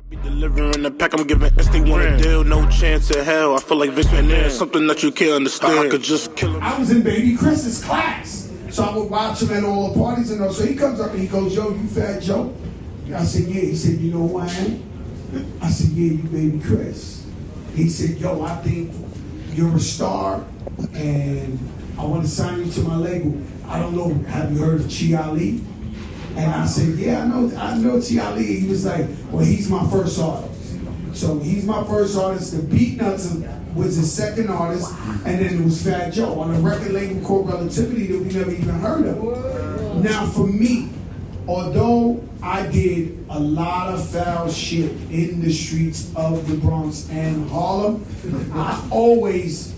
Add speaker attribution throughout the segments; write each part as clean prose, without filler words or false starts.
Speaker 1: Delivering the pack, I'm giving instant one deal, no chance in hell. I feel like Vince McMahon, something that you can't understand. I could just kill him.
Speaker 2: I was in Baby Chris's class, so I would watch him at all the parties and all. So he comes up and he goes, "Yo, you Fat Joe?" I said, "Yeah." He said, "You know who I am?" I said, "Yeah, you Baby Chris." He said, "Yo, I think you're a star, and I want to sign you to my label. I don't know, have you heard of Chi Ali?" And I said, "Yeah, I know Chi Ali." He was like, "Well, he's my first artist." So he's my first artist. The Beatnuts was his second artist, and then it was Fat Joe on a record label called Relativity that we never even heard of. Now, for me, although I did a lot of foul shit in the streets of the Bronx and Harlem, I always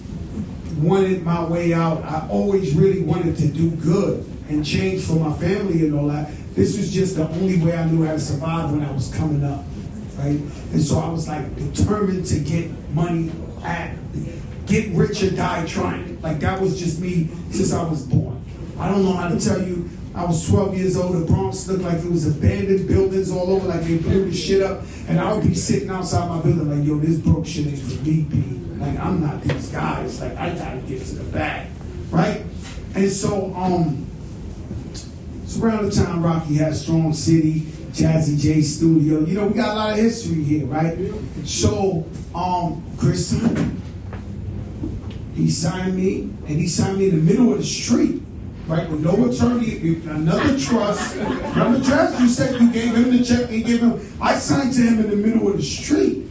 Speaker 2: wanted my way out. I always really wanted to do good and change for my family and all that. This was just the only way I knew how to survive when I was coming up, right? And so I was like determined to get money, get rich or die trying. Like that was just me since I was born. I don't know how to tell you. I was 12 years old. The Bronx looked like it was abandoned buildings all over, like they blew the shit up. And I would be sitting outside my building like, yo, this broke shit ain't for me, P. Like, I'm not these guys. Like, I gotta get to the bag, right? And so, it's around the time Rocky had Strong City, Jazzy J Studio. You know, we got a lot of history here, right? So, Chris signed me. He signed me, and he signed me in the middle of the street, right? With no attorney, another trust. Remember, Dres, you said you gave him the check, and gave him. I signed to him in the middle of the street.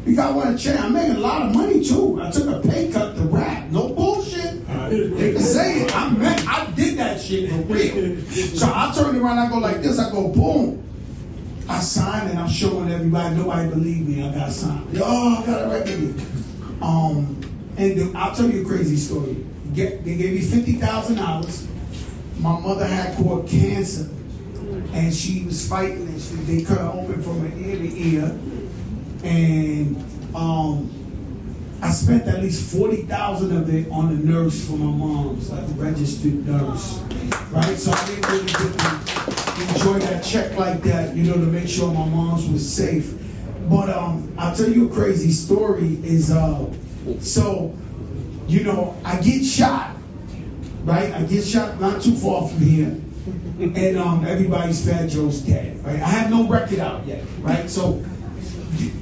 Speaker 2: Because I want to change. I'm making a lot of money too. I took a pay cut to rap. No bullshit. They can say it. I did that shit for real. So I turned around, I go like this, I go boom. I signed and I'm showing everybody, nobody believed me, I got signed. Yo, I got a record. And I'll tell you a crazy story. They gave me $50,000. My mother had caught cancer and she was fighting and they cut her open from her ear to ear. And I spent at least $40,000 of it on a nurse for my mom's, like a registered nurse, right? So I didn't really get to enjoy that check like that, you know, to make sure my mom's was safe. But I'll tell you a crazy story is, so, you know, I get shot, right? I get shot not too far from here, and everybody's Fat Joe's dead, right? I have no record out yet, right? So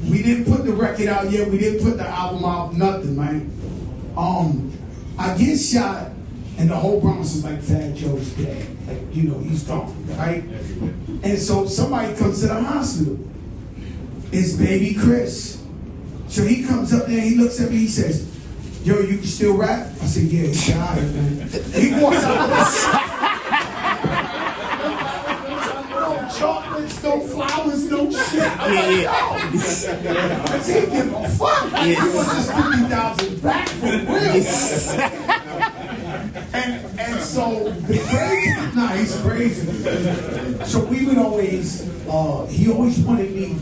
Speaker 2: we didn't put the record out yet. We didn't put the album out. Nothing, right? I get shot, and the whole Bronx is like, Fat Joe's dead. Like, you know, he's gone, right? And so somebody comes to the hospital. It's Baby Chris. So he comes up there, he looks at me, he says, "Yo, you can still rap?" I said, "Yeah, it's shot, man." He walks out of chocolates, no flowers, no shit. I'm like, yo, does he give a fuck? He wants this 50,000 back for real. And so the crazy, he's crazy. So we would always, he always wanted me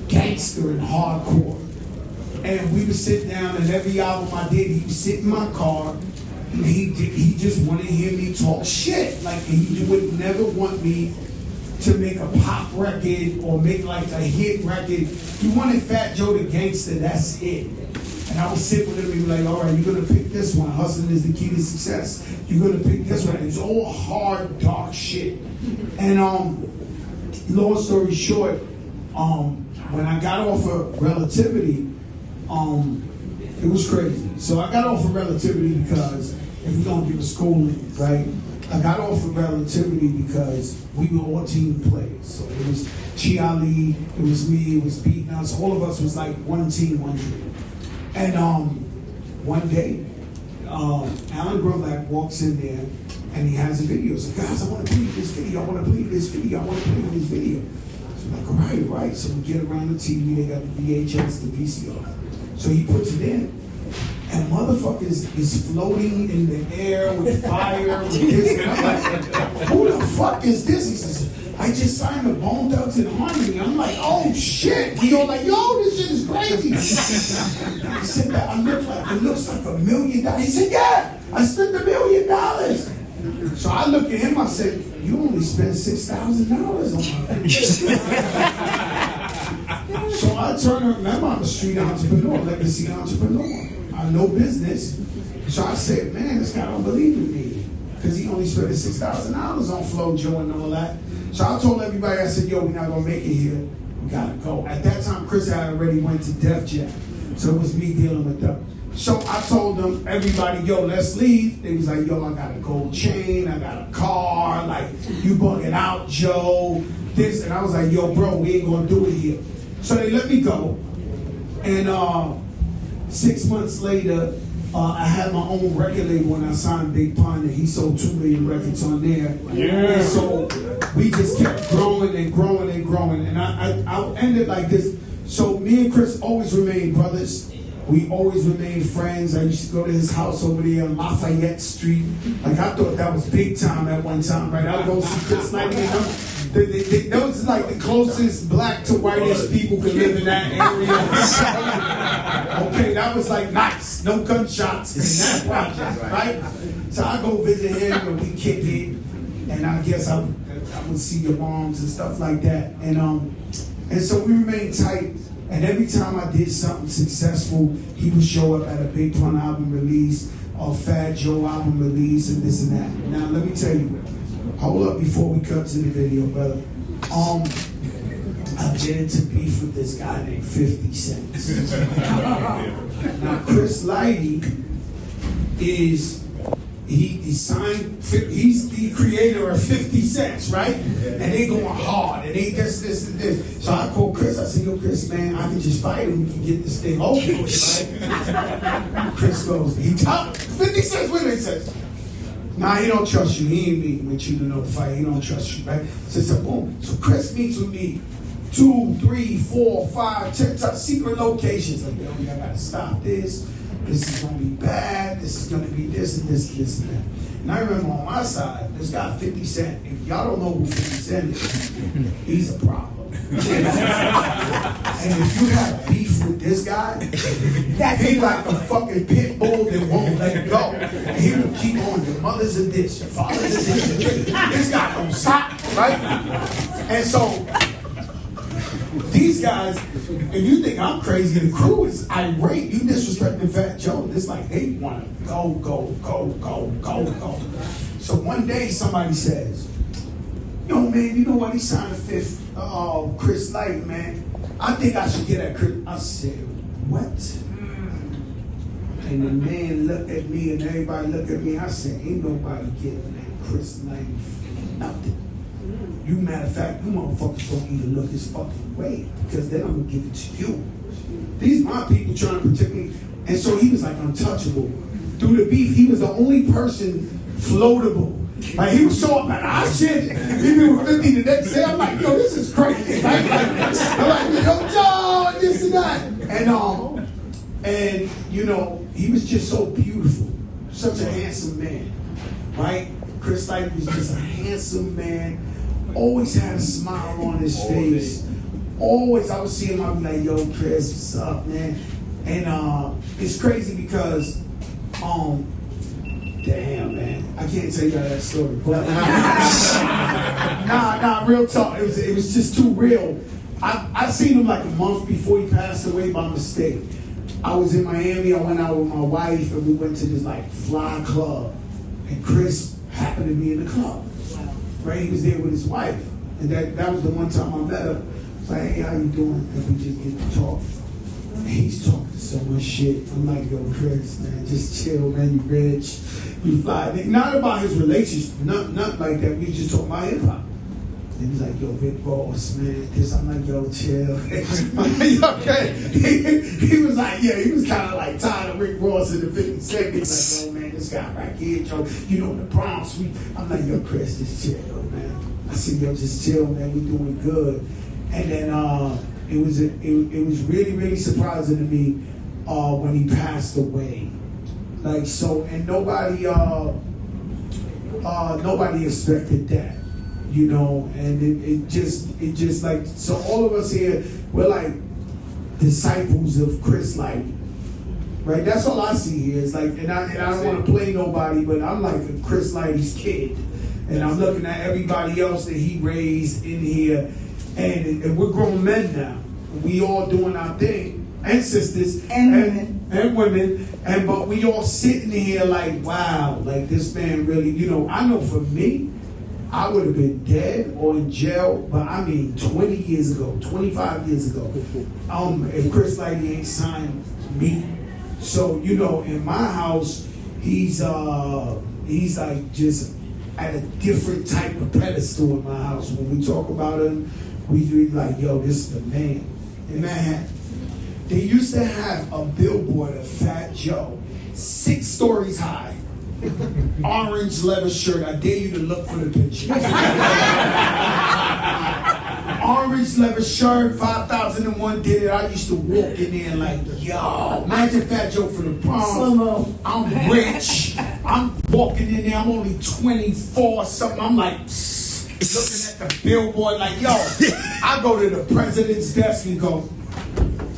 Speaker 2: gangster and hardcore. And we would sit down, and every album I did, he would sit in my car, and he just wanted to hear me talk shit. Like, he would never want me to make a pop record or make like a hit record. He wanted Fat Joe the Gangster, that's it. And I would sit with him and be like, all right, you're gonna pick this one. Hustling is the key to success. You're gonna pick this one. It's all hard, dark shit. And long story short, when I got off of Relativity, it was crazy. So I got off of Relativity because, if we don't give a schooling, right? I got off of Relativity because we were all team players. So it was Chi Ali, it was me, it was Beatnuts. All of us was like one team, one dream. And one day, Alan Grunback walks in there and he has a video. So guys, I want to play this video. I want to play this video. I want to play this video. So I'm like, all right. So we get around the TV. They got the VHS, the VCR. So he puts it in. And motherfuckers is floating in the air with fire, with this. And I'm like, who the fuck is this? He says, I just signed the Bone Thugs and Harmony. I'm like, oh shit. He go like, yo, this shit is crazy. I said that it looks like $1 million. He said, yeah, I spent $1 million. So I look at him, I said, you only spent $6,000 on my thing. So I turned around, remember I'm a street entrepreneur, legacy entrepreneur. I know business. So I said, man, this guy don't believe in me. Because he only spent $6,000 on FloJo and all that. So I told everybody, I said, yo, we're not going to make it here. We got to go. At that time, Chris had already went to Def Jam. So it was me dealing with them. So I told them, everybody, yo, let's leave. They was like, yo, I got a gold chain. I got a car. Like, you bugging out, Joe. This. And I was like, yo, bro, we ain't going to do it here. So they let me go. And 6 months later, I had my own record label when I signed Big Pun, and he sold 2 million records on there.
Speaker 3: Yeah.
Speaker 2: And so we just kept growing and growing and growing. And I ended like this. So me and Chris always remained brothers. We always remained friends. I used to go to his house over there on Lafayette Street. Like, I thought that was big time at one time, right? I would go see Chris Lighty. That was like the closest black to whitish people could live in that area. Okay, that was like nice. No gunshots in that project, right? So I go visit him and we kick it. And I guess I would see your moms and stuff like that. And so we remained tight. And every time I did something successful, he would show up at a Big Pun album release or Fat Joe album release and this and that. Now let me tell you, hold up before we cut to the video, brother. I've been into beef with this guy named 50 Cent. Now Chris Lighty is he's the creator of 50 Cents, right? And they going hard, and they this and this. So I called Chris, I said, yo, Chris, man, I can just fight him, we can get this thing over with, right? Chris goes, 50 Cents, what he says? Nah, he don't trust you, he ain't meeting with you to know the fight, he don't trust you, right? So boom. So Chris meets with me 2, 3, 4, 5, 10 secret locations. Like, yo, I gotta stop this. This is gonna be bad. This is gonna be this and this and this and that. And I remember on my side, this guy 50 Cent. If y'all don't know who 50 Cent is, he's a problem. And if you have beef with this guy, he's like a fucking pit bull that won't let go. And he will keep on. Your mother's a ditch, your father's a ditch. This guy don't stop, right? And so these guys, and you think I'm crazy, the crew is irate. You disrespecting Fat Joe. It's like they want to go. So one day somebody says, yo, man, you know what? He signed a 5th Chris Lighty, man. I think I should get at Chris. I said, what? And the man looked at me and everybody looked at me. I said, ain't nobody getting at Chris Lighty for nothing. You, matter of fact, you motherfuckers don't even look his fucking way, because then I'm gonna give it to you. These my people trying to protect me. And so he was like untouchable. Through the beef, he was the only person floatable. Like, he would show up at our shit. He be with 50 the next day. I'm like, yo, this is crazy. I'm like, yo, Joe, this and that. And you know, he was just so beautiful. Such a handsome man. Right? Chris Lighty was just a handsome man. Always had a smile on his face. Always, I would see him, I'd be like, yo, Chris, what's up, man? And it's crazy because, damn, man, I can't tell you that story, but nah, real talk, it was just too real. I seen him like a month before he passed away by mistake. I was in Miami, I went out with my wife, and we went to this like fly club, and Chris happened to be in the club. Right, he was there with his wife, and that was the one time I met him. It's like, hey, how you doing? And we just get to talk. And he's talking so much shit. I'm like, yo, Chris, man, just chill, man. You rich, you fly. Not about his relationship, nothing like that. We just talking about hip hop. And he's like, yo, Big Boss, man. This, I'm like, yo, chill. I'm like, okay. He was like, yeah, he was kind of like tired of Rick Ross in the 50 Cent. He's like, yo, man, this guy right here, Joe, you know, the Bronx. I'm like, yo, Chris, just chill, man. I said, yo, just chill, man. We doing good. And then it was really, really surprising to me when he passed away. Like, so, and nobody expected that. You know, and it just like, so all of us here, we're like disciples of Chris Lighty, right? That's all I see here. It's like, and I don't want to play nobody, but I'm like a Chris Lighty's kid, and I'm looking at everybody else that he raised in here, and we're grown men now. we all doing our thing, and sisters,
Speaker 3: and
Speaker 2: women, but we all sitting here like, wow, like this man really, I know for me, I would have been dead or in jail, but I mean 20 years ago, 25 years ago, if Chris Lighty ain't signed me. So, in my house, he's like just at a different type of pedestal in my house. When we talk about him, we like, yo, this is the man. In Manhattan, they used to have a billboard of Fat Joe, 6 stories high, orange leather shirt. I dare you to look for the picture. Orange leather shirt, 5001 did it. I used to walk in there like, yo, imagine Fat Joe for the prom. I'm rich. I'm walking in there. I'm only 24 something. I'm like, looking at the billboard like, yo, I go to the president's desk and go,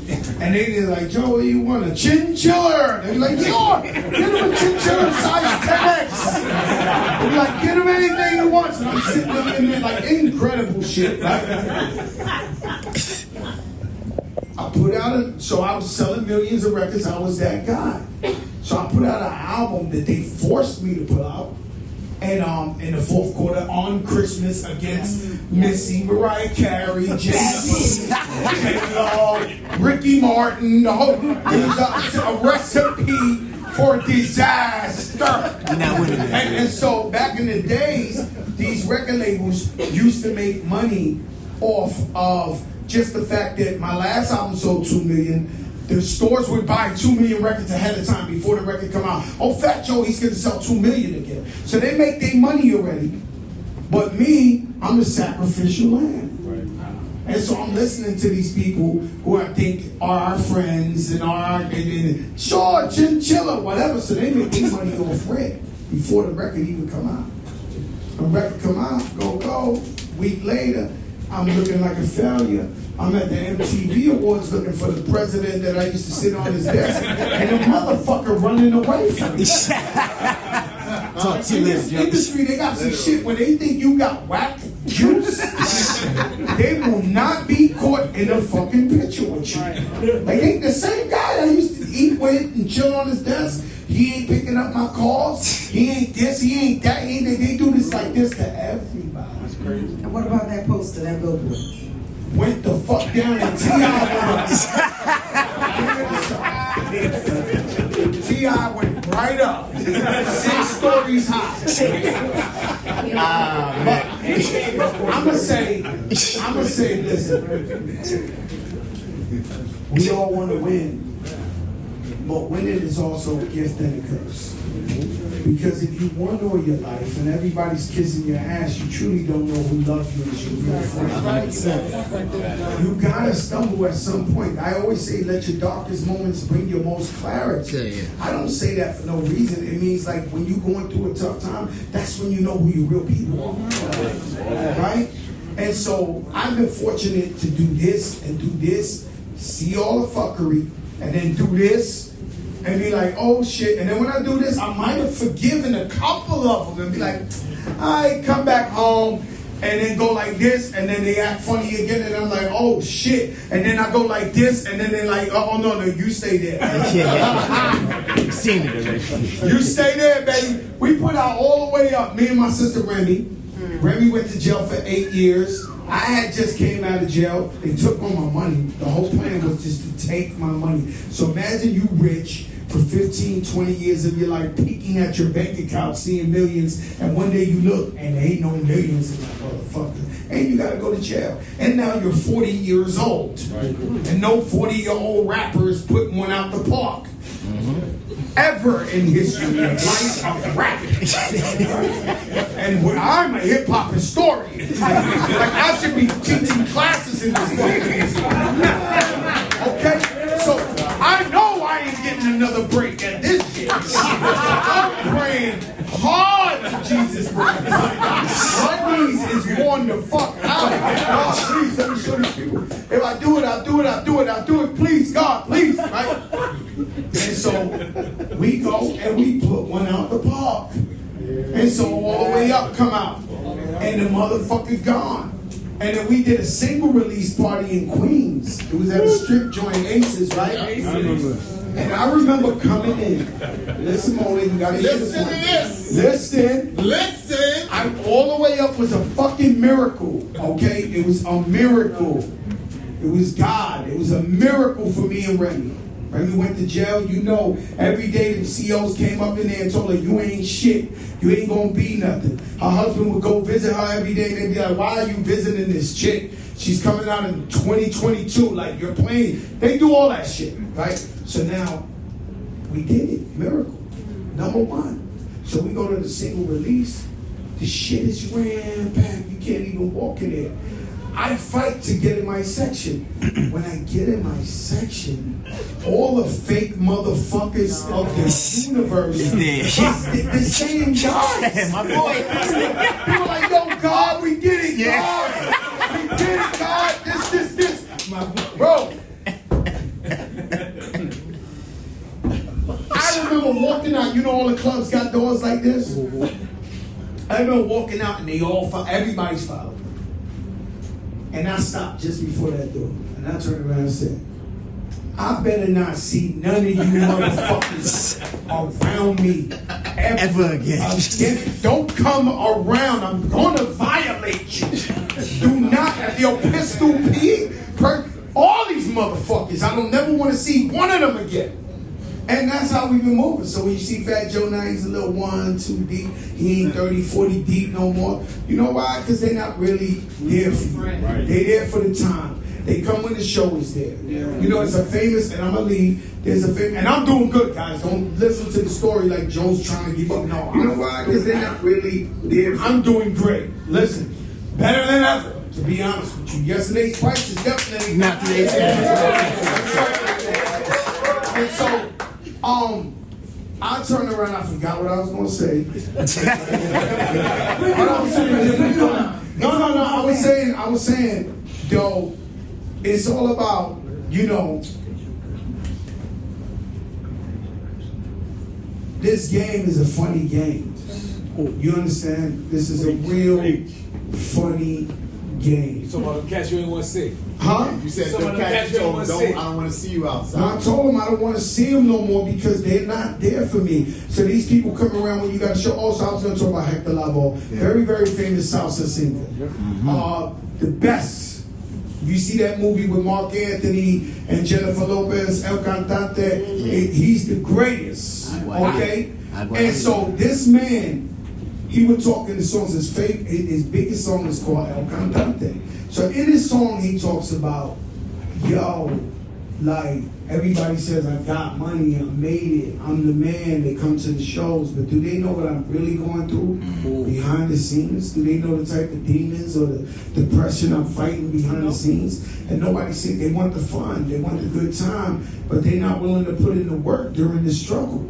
Speaker 2: and they're like, Joe, you want a chinchilla? They're like, yo, get him a chinchilla size 10X. They're like, get him anything he wants. And I'm sitting up in there like incredible shit. Right? I put out so I was selling millions of records. I was that guy. So I put out an album that they forced me to put out. And in the fourth quarter on Christmas against Missy, Mariah Carey, J-Lo, Ricky Martin, the whole, it was a recipe for disaster. And so back in the days, these record labels used to make money off of just the fact that my last album sold 2 million. The stores would buy 2 million records ahead of time before the record come out. Oh, Fat Joe, he's going to sell 2 million again. So they make their money already. But me, I'm the sacrificial lamb. Right. And so I'm listening to these people who I think are our friends and sure, chinchilla, whatever. So they make their money off red before the record even come out. The record come out, go. Week later, I'm looking like a failure. I'm at the MTV Awards looking for the president that I used to sit on his desk, and the motherfucker running away from me. In this industry, they got some shit where they think you got whack juice. They will not be caught in a fucking picture with you. Like, they the same guy I used to eat with and chill on his desk. He ain't picking up my calls. He ain't this. He ain't that. They do this like this to everybody. That's crazy.
Speaker 3: And what about that poster, that billboard?
Speaker 2: Went the fuck down and T.I. went right up. 6 stories high. But I'm gonna say, listen, we all want to win, but winning is also a gift and a curse. Because if you won all your life and everybody's kissing your ass, you truly don't know who loves you as your real friend. You gotta stumble at some point. I always say, let your darkest moments bring your most clarity. I don't say that for no reason. It means like when you're going through a tough time, that's when you know who your real people are. Right? And so I've been fortunate to do this and do this, see all the fuckery, and then do this. And be like, oh shit. And then when I do this, I might have forgiven a couple of them and be like, I come back home and then go like this, and then they act funny again, and I'm like, oh shit. And then I go like this, and then they're like, oh no, you stay there. You stay there, baby. We put out all the way up. Me and my sister Remy. Remy went to jail for 8 years. I had just came out of jail. They took all my money. The whole plan was just to take my money. So imagine you rich for 15, 20 years of your life, peeking at your bank account, seeing millions, and one day you look, and there ain't no millions in that motherfucker. And you gotta go to jail. And now you're 40 years old. Right. And no 40-year-old rapper is putting one out the park. Ever in history of life of rap. And when I'm a hip-hop historian, like I should be teaching classes in this fucking. Okay? So I know I ain't getting another break at this shit. I'm praying hard to Jesus Christ. My knees is worn the fuck out. God, please, let me show these people. If I do it, I'll do it, I'll do it, I'll do it. Please, God, please. Right? And so we go and we put one out the park. And so all the way up come out. And the motherfucker gone. And then we did a single release party in Queens. It was at a strip joint, Aces, right?
Speaker 4: I remember.
Speaker 2: And I remember coming in. Listen, Molly, you gotta hear this one. Listen. All the way up was a fucking miracle, okay? It was a miracle. It was God. It was a miracle for me and Remy. Right? We went to jail. You know, every day the COs came up in there and told her, you ain't shit. You ain't gonna be nothing. Her husband would go visit her every day. They'd be like, why are you visiting this chick? She's coming out in 2022. Like, you're playing. They do all that shit, right? So now, we did it. Miracle. Number one. So we go to the single release. The shit is rampacked. You can't even walk in there. I fight to get in my section. When I get in my section, all the fake motherfuckers of the universe is the same guys.
Speaker 4: My boy.
Speaker 2: People like, yo, God, we did it, God. We did it, God. This. Bro. I remember walking out. You know all the clubs got doors like this? I remember walking out and they all everybody's following. And I stopped just before that door. And I turned around and said, I better not see none of you motherfuckers around me ever again. Don't come around. I'm going to violate you. Do not have your pistol P. All these motherfuckers. I don't never want to see one of them again. And that's how we've been moving. So when you see Fat Joe now, he's a little 1, 2 deep. He ain't 30, 40 deep no more. You know why? Because they're not really there for you. Right. They're there for the time. They come when the show is there. Yeah. You know, it's a famous, and I'm going to leave. There's a famous, and I'm doing good, guys. Don't listen to the story like Joe's trying to give up. No, you know why? Because they're not really there. I'm doing great. Listen, better than ever, to be honest with you. Yesterday's price is definitely not today's price. And so, I turned around, I forgot what I was going to say. No, I was saying, yo, it's all about, you know, this game is a funny game. You understand? This is a real funny game.
Speaker 5: So about catch you ain't want to see.
Speaker 2: Huh?
Speaker 4: You said don't catch you I don't want to see you outside.
Speaker 2: No, I told them I don't want to see them no more because they're not there for me. So these people come around when you got a show. Also, I was going to talk about Hector Lavoe. Very, very famous salsa singer. Mm-hmm. The best. You see that movie with Mark Anthony and Jennifer Lopez, El Cantante. He's the greatest. Okay? And so this man, he would talk in the songs. His biggest song is called El Cantante. So in his song, he talks about, yo, like, everybody says, I got money, I made it, I'm the man, they come to the shows, but do they know what I'm really going through behind the scenes? Do they know the type of demons or the depression I'm fighting behind the scenes? And nobody said they want the fun, they want the good time, but they're not willing to put in the work during the struggle.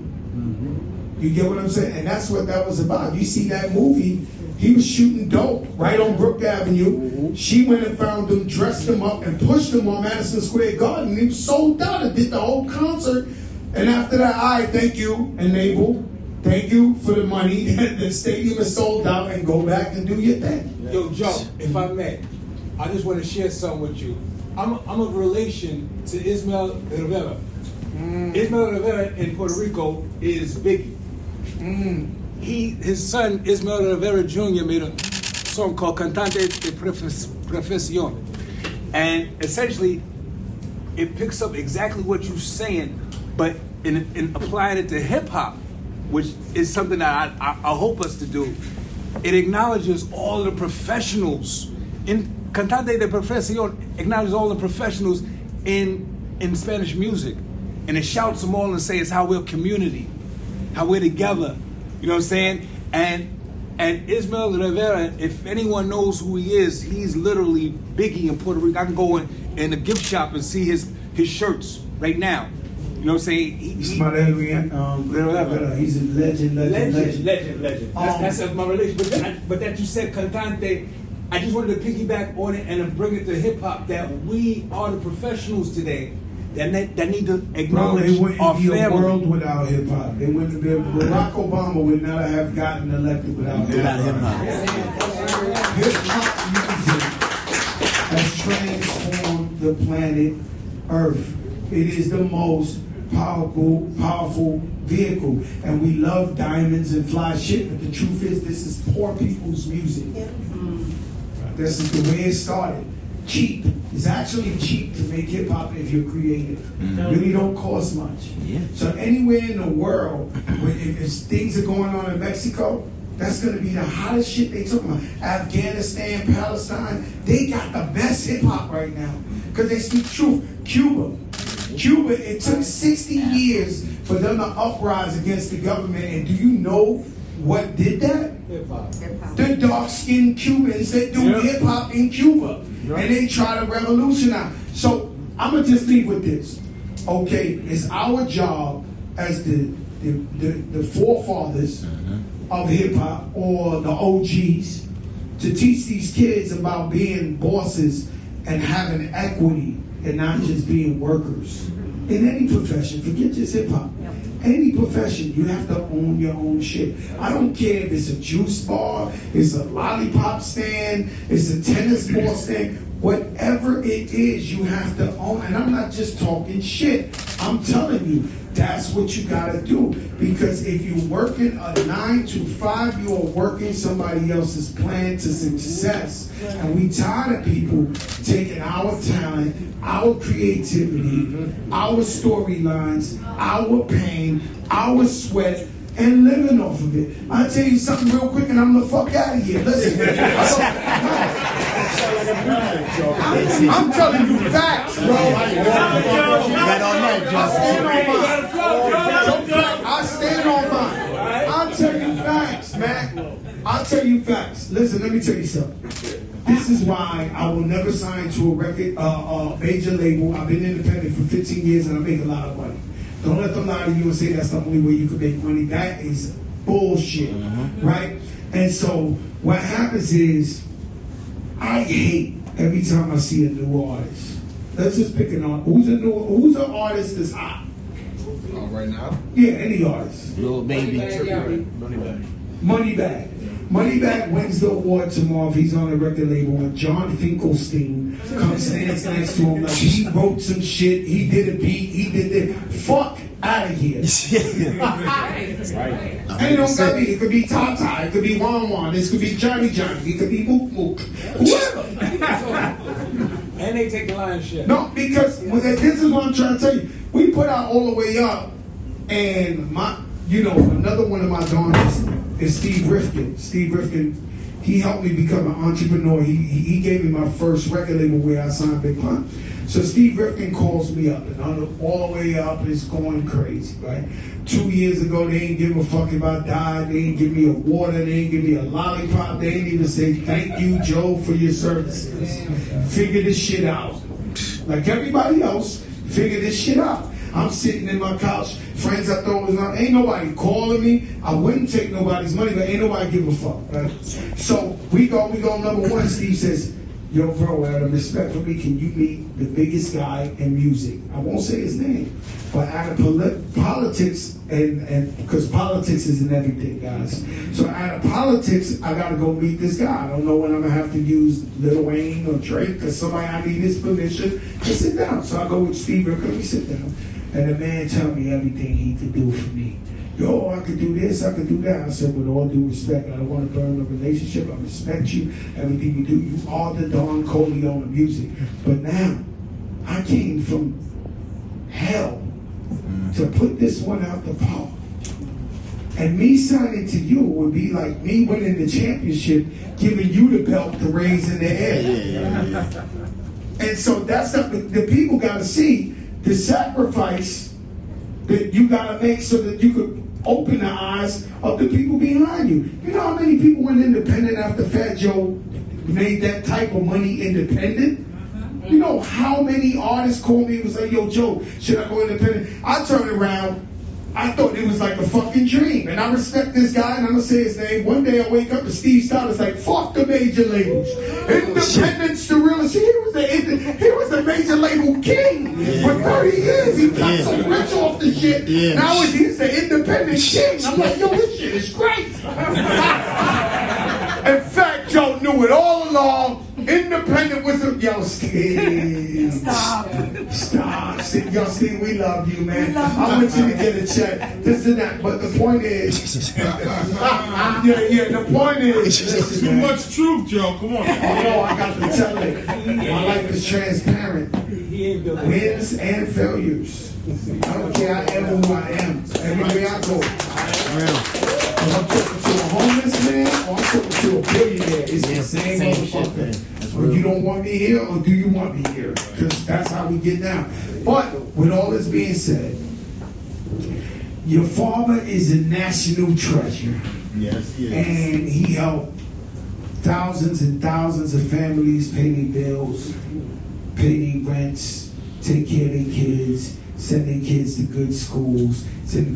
Speaker 2: You get what I'm saying? And that's what that was about. You see that movie, he was shooting dope right on Brook Avenue. She went and found them, dressed them up, and pushed them on Madison Square Garden. He was sold out and did the whole concert. And after that, all right, thank you, Enable. Thank you for the money. The stadium is sold out, and go back and do your thing.
Speaker 5: Yo, Joe, if I may, I just want to share something with you. I'm a relation to Ismael Rivera. Ismael Rivera in Puerto Rico is Biggie. His son, Ismael Rivera Jr., made a song called Cantante de Profesión. And essentially, it picks up exactly what you're saying, but in applying it to hip-hop, which is something that I hope us to do. It acknowledges all the professionals. In Cantante de Profesión, acknowledges all the professionals in Spanish music. And it shouts them all and says how we're a community, how we're together. You know what I'm saying? And Ismael Rivera, if anyone knows who he is, he's literally Biggie in Puerto Rico. I can go in a gift shop and see his shirts right now. You know what I'm saying?
Speaker 2: Rivera, he's a legend.
Speaker 5: That's my relation. But that you said Cantante, I just wanted to piggyback on it and bring it to hip hop that we are the professionals today. That need to acknowledge our family.
Speaker 2: A world without hip hop. They wouldn't be. Barack Obama would not have gotten elected without hip hop. Hip hop music transform the planet Earth. It is the most powerful vehicle. And we love diamonds and fly shit, but the truth is this is poor people's music. This is the way it started. Cheap. It's actually cheap to make hip hop if you're creative. Really don't cost much. So anywhere in the world, if things are going on in Mexico, that's going to be the hottest shit they talking about. Afghanistan, Palestine, they got the best hip hop right now because they speak truth. Cuba, it took 60 years for them to uprise against the government, and do you know what did that?
Speaker 3: Hip-hop.
Speaker 2: The dark-skinned Cubans that do hip-hop in Cuba, and they try to revolutionize. So I'm gonna just leave with this. Okay, it's our job as the forefathers of hip-hop or the OGs to teach these kids about being bosses and having equity and not just being workers. In any profession, forget just hip-hop. Any profession, you have to own your own shit. I don't care if it's a juice bar, it's a lollipop stand, it's a tennis ball stand. Whatever it is, you have to own. And I'm not just talking shit. I'm telling you, that's what you gotta do. Because if you're working a 9 to 5, you are working somebody else's plan to success. And we tired of people taking our talent, our creativity, our storylines, our pain, our sweat, and living off of it. I'll tell you something real quick and I'm the fuck out of here. Listen. I'm telling you facts, bro. I stand on mine. I'll tell you facts, man. I'll tell you facts. Listen, let me tell you something. This is why I will never sign to a record, major label. I've been independent for 15 years and I make a lot of money. Don't let them lie to you and say that's the only way you can make money. That is bullshit, right? And so what happens is, I hate every time I see a new artist. Let's just pick an artist. Who's an artist that's hot?
Speaker 4: Right now?
Speaker 2: Yeah, any artist.
Speaker 4: Lil Baby.
Speaker 2: Moneybagg. Moneybagg wins the award tomorrow if he's on a record label and John Finkelstein comes stands next to him like he wrote some shit, he did a beat, he did this. Fuck out of here. Ain't no gotta be. It could be Tata, it could be Wan Wan, this could be Johnny Johnny, it could be Mook Mook, whoever.
Speaker 5: And they take the lion's share.
Speaker 2: No, because this is what I'm trying to tell you. We put out All the Way Up, and another one of my daughters is Steve Rifkin. Steve Rifkin, he helped me become an entrepreneur. He gave me my first record label where I signed Big Pun. So Steve Rifkin calls me up, and All the Way Up is going crazy, right? 2 years ago, they ain't give a fuck if I died. They ain't give me a water. They ain't give me a lollipop. They ain't even say, thank you, Joe, for your services. Figure this shit out. Like everybody else, figure this shit out. I'm sitting in my couch. Friends I thought was on. Ain't nobody calling me. I wouldn't take nobody's money, but ain't nobody give a fuck. Right? So we go number one. Steve says, yo, bro, out of respect for me, can you meet the biggest guy in music? I won't say his name, but out of politics, and because politics is in everything, guys. So out of politics, I got to go meet this guy. I don't know when I'm going to have to use Lil Wayne or Drake, because somebody, I need his permission to sit down. So I go with Steve, let me sit down. And the man tell me everything he could do for me. Yo, I could do this, I could do that. I said, with all due respect, I don't want to burn the relationship. I respect you, everything you do. You are the Don Corleone of music. But now, I came from hell to put this one out the park. And me signing to you would be like me winning the championship, giving you the belt to raise in the air. And so that's the people got to see the sacrifice that you got to make so that you could open the eyes of the people behind you. You know how many people went independent after Fat Joe made that type of money independent? You know how many artists called me and was like, yo, Joe, should I go independent? I turned around, I thought it was like a fucking dream. And I respect this guy, and I'm going to say his name. One day I wake up and Steve Stoddard's like, fuck the major labels. Independence, the realest. He was the major label king for 30 years. He got so rich off the shit. Now he's the independent king. I'm like, yo, this shit is great. And Fat Joe knew it all along. Independent with yo, Steve. Stop. Steve, yo, Steve, we love you, man. I want you to get a check. This and that. But the point is, the point is, listen,
Speaker 6: too much truth, Joe. Come on.
Speaker 2: Oh, no, I got to tell it. My life is transparent. Wins and failures. I don't care. I am who I am. Everywhere I go. If I'm talking to a homeless man or I'm talking to a billionaire, it's the same motherfucker. Or you don't want me here or do you want me here? Because that's how we get down. But with all this being said, your father is a national treasure.
Speaker 6: Yes, he is.
Speaker 2: And he helped thousands and thousands of families pay their bills, pay their rents, take care of their kids, send their kids to good schools.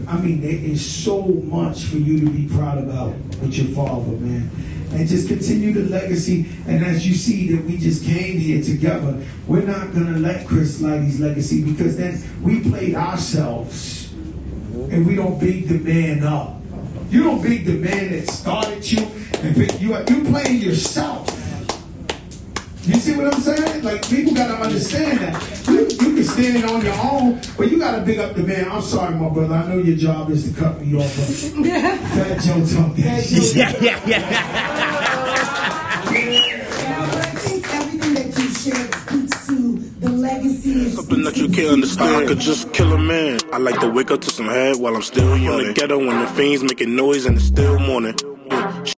Speaker 2: I mean, there is so much for you to be proud about with your father, man. And just continue the legacy. And as you see that we just came here together, we're not going to let Chris Lighty's legacy, because then we played ourselves and we don't big the man up. You don't big the man that started you and pick you up. You playing yourself. You see what I'm saying? Like, people got to understand that. You can stand on your own, but you got to big up the man. I'm sorry, my brother. I know your job is to cut me off. Fat Joe talk that shit.
Speaker 3: I think everything that you shared speaks to the legacy.
Speaker 1: Something that you can't understand. I could just kill a man. I like to wake up to some head while I'm still young. In the ghetto when the fiends making noise in the still morning.